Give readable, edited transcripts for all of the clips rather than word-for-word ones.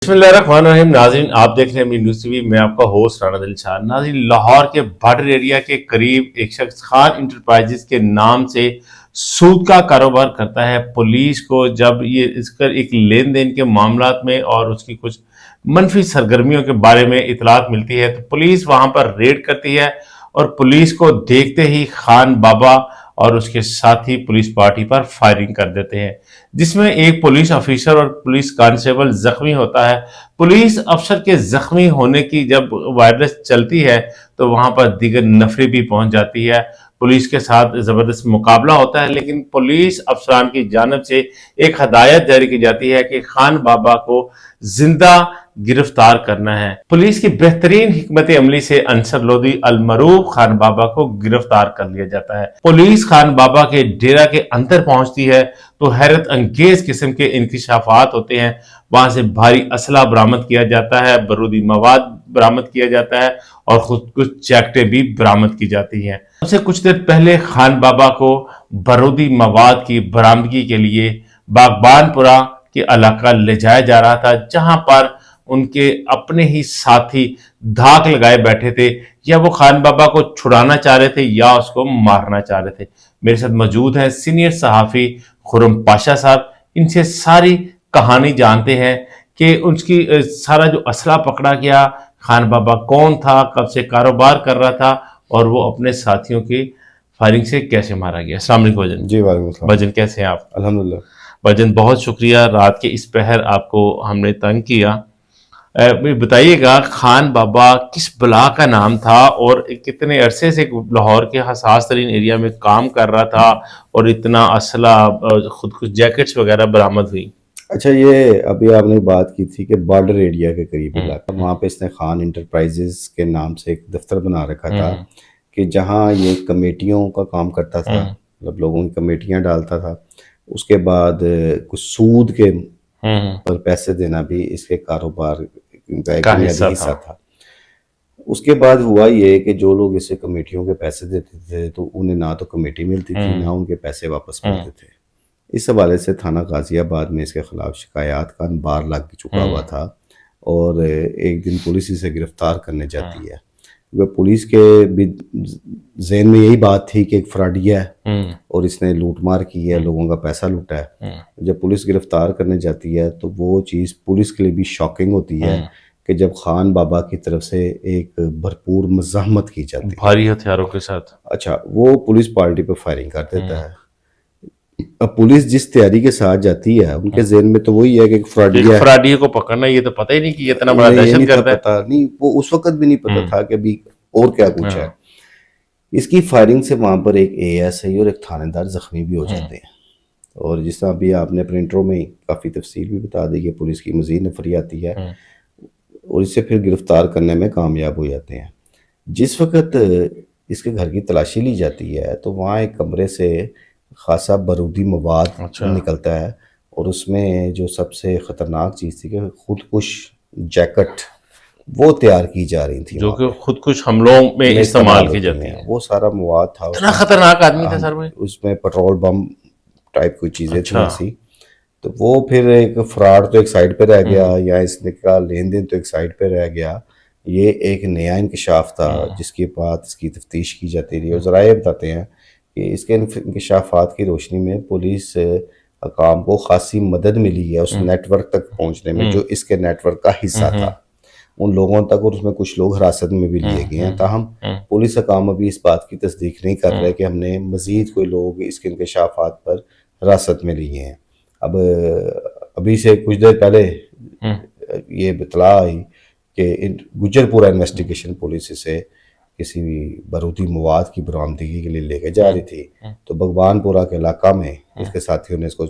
बिस्मिल्लाहिर्रहमानिर्रहीम। नाज़रीन, आप देख रहे हैं अपनी न्यूज़ टीवी। मैं आपका होस्ट राना दिल शाह। नाज़रीन, लाहौर के बॉर्डर एरिया के करीब एक शख्स खान इंटरप्राइजेस के नाम से सूद का कारोबार करता है। पुलिस को जब ये इसका एक लेन देन के मामलात में और उसकी कुछ मनफी सरगर्मियों के बारे में इतलात मिलती है तो पुलिस वहां पर रेड करती है और पुलिस को देखते ही खान बाबा और उसके साथी पुलिस पार्टी पर फायरिंग कर देते हैं, जिसमें एक पुलिस ऑफिसर और पुलिस कांस्टेबल जख्मी होता है। पुलिस अफसर के जख्मी होने की जब वायरस चलती है तो वहां पर दीगर नफरी भी पहुंच जाती है। पुलिस के साथ जबरदस्त मुकाबला होता है, लेकिन पुलिस अफसरान की जानब से एक हदायत जारी की जाती है कि खान बाबा को जिंदा गिरफ्तार करना है। पुलिस की बेहतरीन हिकमत अमली से अंसर लोधी अलमरूफ खान बाबा को गिरफ्तार कर लिया जाता है। पुलिस खान बाबा के डेरा के अंदर पहुंचती है तो हैरत अंगेज किस्म के इंकशाफात होते हैं। वहां से भारी असला बरामद किया जाता है, बारूदी मवाद बरामद किया जाता है और खुद कुछ जैकेटें भी बरामद की जाती हैं। सबसे कुछ देर पहले खान बाबा को बारूदी मवाद की बरामदगी के लिए बागबानपुरा के इलाका ले जाया जा रहा था, जहां पर उनके अपने ही साथी धाक लगाए बैठे थे। या वो खान बाबा को छुड़ाना चाह रहे थे या उसको मारना चाह रहे थे। मेरे साथ मौजूद हैं सीनियर सहाफ़ी खुर्रम पाशा साहब। इनसे सारी कहानी जानते हैं कि उसकी सारा जो असला पकड़ा गया, खान बाबा कौन था, कब से कारोबार कर रहा था और वो अपने साथियों की फायरिंग से कैसे मारा गया। अस्सलाम वालेकुम भजन। जी वालेकुम सलाम। भजन कैसे हैं आप? अल्हम्दुलिल्लाह। भजन बहुत शुक्रिया, रात के इस पहर आपको हमने तंग किया। बताइएगा, खान बाबा किस बला का नाम था और कितने अरसे से लाहौर के हसास तरीन एरिया में काम कर रहा था और इतना असला खुद कुछ जैकेट्स वगैरह बरामद हुई? अच्छा, ये अभी आपने बात की थी कि बॉर्डर एरिया के करीब इलाका, वहाँ पे इसने खान इंटरप्राइजेस के नाम से एक दफ्तर बना रखा था कि जहाँ ये कमेटियों का काम करता था, मतलब लोगों की कमेटियाँ डालता था। उसके बाद कुछ सूद के पर पैसे देना भी इसके कारोबार का एक बुनियादी हिस्सा था। उसके बाद हुआ ये कि जो लोग इसे कमेटियों के पैसे देते थे तो उन्हें ना तो कमेटी मिलती थी ना उनके पैसे वापस मिलते थे। इस हवाले से थाना गाजियाबाद में इसके खिलाफ शिकायत का अंबार लग चुका हुआ था और एक दिन पुलिस इसे गिरफ्तार करने जाती है। क्योंकि पुलिस के भी ज़हन में यही बात थी कि एक फ्रॉडिया है और इसने लूटमार की है, लोगों का पैसा लूटा है। जब पुलिस गिरफ्तार करने जाती है तो वो चीज़ पुलिस के लिए भी शॉकिंग होती है कि जब खान बाबा की तरफ से एक भरपूर मज़ाहमत की जाती है भारी हथियारों के साथ। अच्छा, वो पुलिस पार्टी पर फायरिंग कर देता है। अब पुलिस जिस तैयारी के साथ जाती है उनके ज़हन में तो वही है कि फ्रॉडिया को पकड़ना, ये तो पता ही नहीं कि ये इतना बड़ा दहशतगर्द है। पता नहीं, वो उस वक्त भी नहीं पता था कि अभी और क्या कुछ है। इसकी फायरिंग से वहां पर एक एएसआई और एक थानेदार जख्मी भी हो जाते हैं। और जिस तरह अभी आपने अपने इंट्रो में काफ़ी तफसील भी बता दी कि पुलिस की मज़ीद नफरी आती है और इससे फिर गिरफ्तार करने में कामयाब हो जाते हैं। जिस वक्त इसके घर की तलाशी ली जाती है तो वहाँ एक कमरे से खासा बारूदी मवाद निकलता है और उसमें जो सबसे ख़तरनाक चीज़ थी कि खुदकुश जैकेट वो तैयार की जा रही थी, जो कि खुदकुश हमलों में इस्तेमाल की जाती है। वो सारा मवाद था। इतना खतरनाक आदमी था सर में। उसमें पेट्रोल बम टाइप कोई चीज़ें थी ऐसी। तो वो फिर एक फ्रॉड तो एक साइड पे रह गया या इसने का लेन देन तो एक साइड पे रह गया। ये एक नया इंकशाफ था जिसके बाद इसकी तफ्तीश की जाती रही और ज़रा ये बताते हैं कि इसके इंकशाफात की रोशनी में पुलिस काम को खासी मदद मिली है उस नेटवर्क तक पहुंचने में जो इसके नेटवर्क का हिस्सा था उन लोगों तक, और उसमें कुछ लोग हिरासत में भी लिए गए हैं। ताहम पुलिस का काम अभी इस बात की तस्दीक नहीं कर रहे कि हमने मजीद कोई लोग इसके इंकशाफात पर हिरासत में लिए हैं। अब अभी से कुछ देर पहले ये इत्तला आई कि गुजरपुरा इन्वेस्टिगेशन पुलिस इसे किसी बारूदी मवाद की बरामदगी के लिए लेके जा रही थी तो भगवानपुरा के इलाका में इसके साथियों ने इसको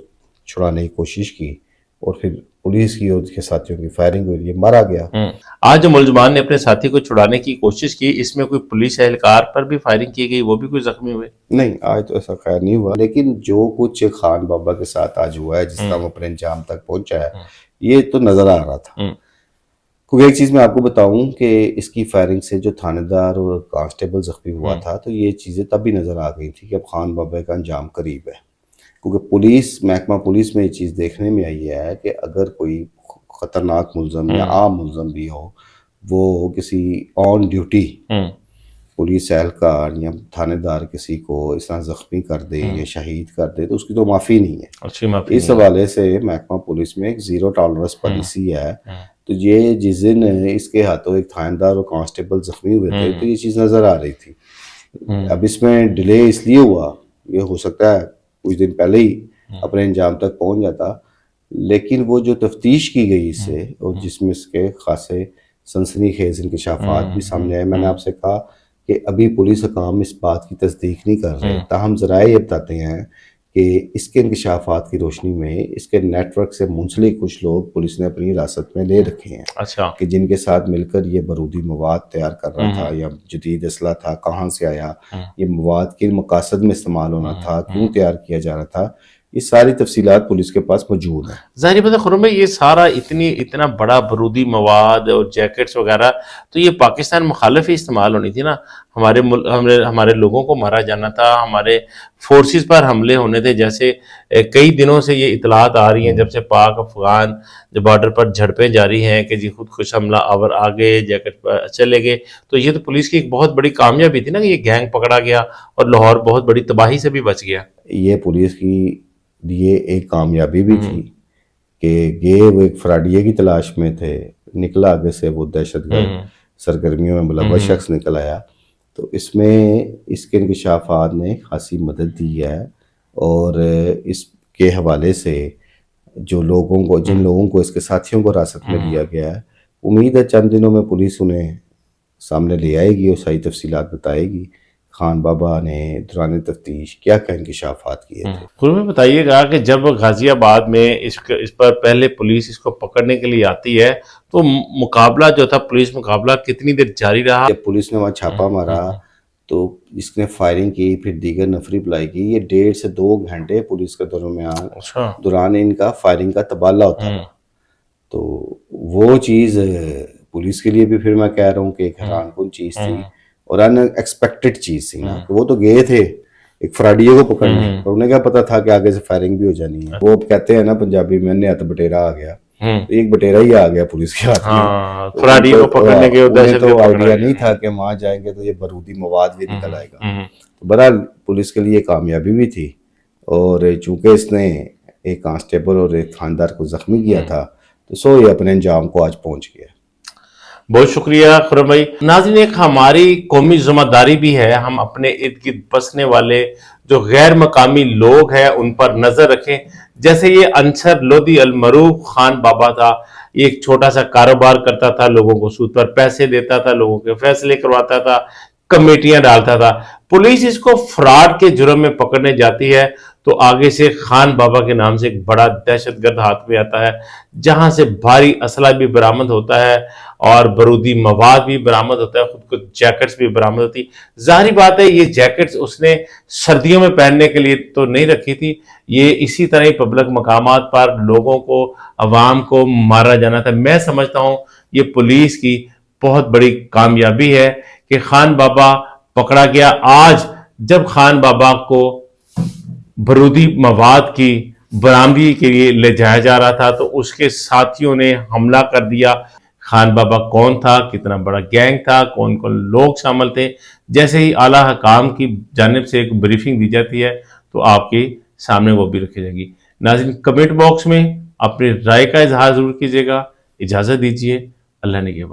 छुड़ाने की कोशिश की और फिर पुलिस की और उसके साथियों की फायरिंग हुई, ये मारा गया। आज जो मुलजमान ने अपने साथी को छुड़ाने की कोशिश की, इसमें कोई पुलिस एहलकार पर भी फायरिंग की गई, वो भी कोई जख्मी हुए? नहीं, आज तो ऐसा खैर नहीं हुआ, लेकिन जो कुछ खान बाबा के साथ आज हुआ है, जिस तरह वो अपने अंजाम तक पहुंचा है, ये तो नजर आ रहा था। क्योंकि एक चीज़ मैं आपको बताऊं कि इसकी फायरिंग से जो थानेदार और कांस्टेबल जख्मी हुआ था तो ये चीज़ें तब भी नज़र आ गई थी कि अब खान बाबा का अंजाम करीब है। क्योंकि पुलिस महकमा पुलिस में ये चीज़ देखने में आई है कि अगर कोई خطرناک ملزم یا عام ملزم بھی ہو، وہ کسی آن ڈیوٹی پولیس اہلکار یا تھانے دار کسی کو اس طرح زخمی کر دے یا شہید کر دے تو اس کی تو معافی نہیں ہے. اس حوالے سے محکمہ پولیس میں ایک زیرو ٹالرنس پالیسی ہے. تو یہ جس دن اس کے ہاتھوں ایک تھاندار اور کانسٹیبل زخمی ہوئے تھے تو یہ چیز نظر آ رہی تھی. اب اس میں ڈیلے اس لیے ہوا، یہ ہو سکتا ہے کچھ دن پہلے ہی اپنے انجام تک پہنچ جاتا، لیکن وہ جو تفتیش کی گئی اس سے اور جس میں اس کے خاصے سنسنی خیز انکشافات بھی سامنے آئے. میں نے آپ سے کہا کہ ابھی پولیس حکام اس بات کی تصدیق نہیں کر رہے، تاہم ذرائع یہ بتاتے ہیں کہ اس کے انکشافات کی روشنی میں اس کے نیٹ ورک سے منسلک کچھ لوگ پولیس نے اپنی حراست میں لے رکھے ہیں. اچھا. کہ جن کے ساتھ مل کر یہ بارودی مواد تیار کر رہا تھا یا جدید اسلحہ تھا، کہاں سے آیا، یہ مواد کن مقاصد میں استعمال ہونا تھا، کیوں تیار کیا جا رہا تھا، یہ ساری تفصیلات پولیس کے پاس موجود ہیں. ظاہر بات ہے خرم بھائی، یہ سارا اتنا بڑا بارودی مواد اور جیکٹس وغیرہ تو یہ پاکستان مخالف ہی استعمال ہونی تھی نا. ہمارے لوگوں کو مارا جانا تھا، ہمارے فورسز پر حملے ہونے تھے. جیسے کئی دنوں سے یہ اطلاعات آ رہی ہیں جب سے پاک افغان جو بارڈر پر جھڑپیں جاری ہیں کہ جی خودکش حملہ آور آ گئے، جیکٹ پر چلے گئے. تو یہ تو پولیس کی ایک بہت بڑی کامیابی تھی نا کہ یہ گینگ پکڑا گیا اور لاہور بہت بڑی تباہی سے بھی بچ گیا. یہ پولیس کی یہ ایک کامیابی بھی تھی کہ یہ وہ ایک فراڈیے کی تلاش میں تھے، نکلا آگے سے وہ دہشت گرد سرگرمیوں میں ملوث شخص نکل آیا. تو اس میں اس کے انکشافات نے خاصی مدد دی ہے، اور اس کے حوالے سے جن لوگوں کو اس کے ساتھیوں کو حراست میں لیا گیا ہے، امید ہے چند دنوں میں پولیس انہیں سامنے لے آئے گی اور صحیح تفصیلات بتائے گی خان بابا نے دوران تفتیش کیا کیا انکشافات کیے تھے. خود میں بتائیے گا کہ جب غازی آباد میں اس پر پہلے پولیس اس کو پکڑنے کے لیے آتی ہے تو مقابلہ جو تھا، پولیس مقابلہ کتنی دیر جاری رہا؟ جب پولیس نے وہاں چھاپا مارا تو جس نے فائرنگ کی، پھر دیگر نفری اپلائی کی، یہ 1.5 سے 2 گھنٹے پولیس کے دوران ان کا فائرنگ کا تبادلہ ہوتا ہے. تو وہ چیز پولیس کے لیے بھی پھر میں کہہ رہا ہوں کہ ایک حیران کن چیز تھی اور ان ایکسپیکٹڈ چیز تھی نا. وہ تو گئے تھے ایک فراڈیے کو پکڑنے، اور انہیں کیا پتا تھا کہ آگے سے فائرنگ بھی ہو جانی ہے. وہ کہتے ہیں نا پنجابی میں، نے ہاتھ بٹیرا آ گیا، ایک بٹیرا ہی آ گیا پولیس کے ہاتھ میں. فراڈیے کو پکڑنے کے تو آئیڈیا نہیں تھا کہ وہاں جائیں گے تو یہ بارودی مواد بھی نکل آئے گا. بہرحال پولیس کے لیے کامیابی بھی تھی، اور چونکہ اس نے ایک کانسٹیبل اور ایک تھاندار کو زخمی کیا تھا تو یہ اپنے انجام کو آج پہنچ گیا. بہت شکریہ خرم بھائی. ناظرین، ایک ہماری قومی ذمہ داری بھی ہے، ہم اپنے ارد گرد بسنے والے جو غیر مقامی لوگ ہیں ان پر نظر رکھیں. جیسے یہ انصر لودھی المعروف خان بابا تھا، یہ ایک چھوٹا سا کاروبار کرتا تھا، لوگوں کو سود پر پیسے دیتا تھا، لوگوں کے فیصلے کرواتا تھا، کمیٹیاں ڈالتا تھا. پولیس اس کو فراڈ کے جرم میں پکڑنے جاتی ہے تو آگے سے خان بابا کے نام سے ایک بڑا دہشت گرد ہاتھ میں آتا ہے، جہاں سے بھاری اسلحہ بھی برآمد ہوتا ہے اور بارودی مواد بھی برآمد ہوتا ہے، خود کو جیکٹس بھی برآمد ہوتی. ظاہری بات ہے یہ جیکٹس اس نے سردیوں میں پہننے کے لیے تو نہیں رکھی تھی، یہ اسی طرح ہی پبلک مقامات پر لوگوں کو، عوام کو مارا جانا تھا. میں سمجھتا ہوں یہ پولیس کی بہت بڑی کامیابی ہے کہ خان بابا پکڑا گیا. آج جب خان بابا کو بارودی مواد کی برآمدی کے لیے لے جایا جا رہا تھا تو اس کے ساتھیوں نے حملہ کر دیا. خان بابا کون تھا، کتنا بڑا گینگ تھا، کون کون لوگ شامل تھے، جیسے ہی اعلیٰ حکام کی جانب سے ایک بریفنگ دی جاتی ہے تو آپ کے سامنے وہ بھی رکھی جائے گی. ناظرین، کمنٹ باکس میں اپنی رائے کا اظہار ضرور کیجیے گا. اجازت دیجیے، اللہ نے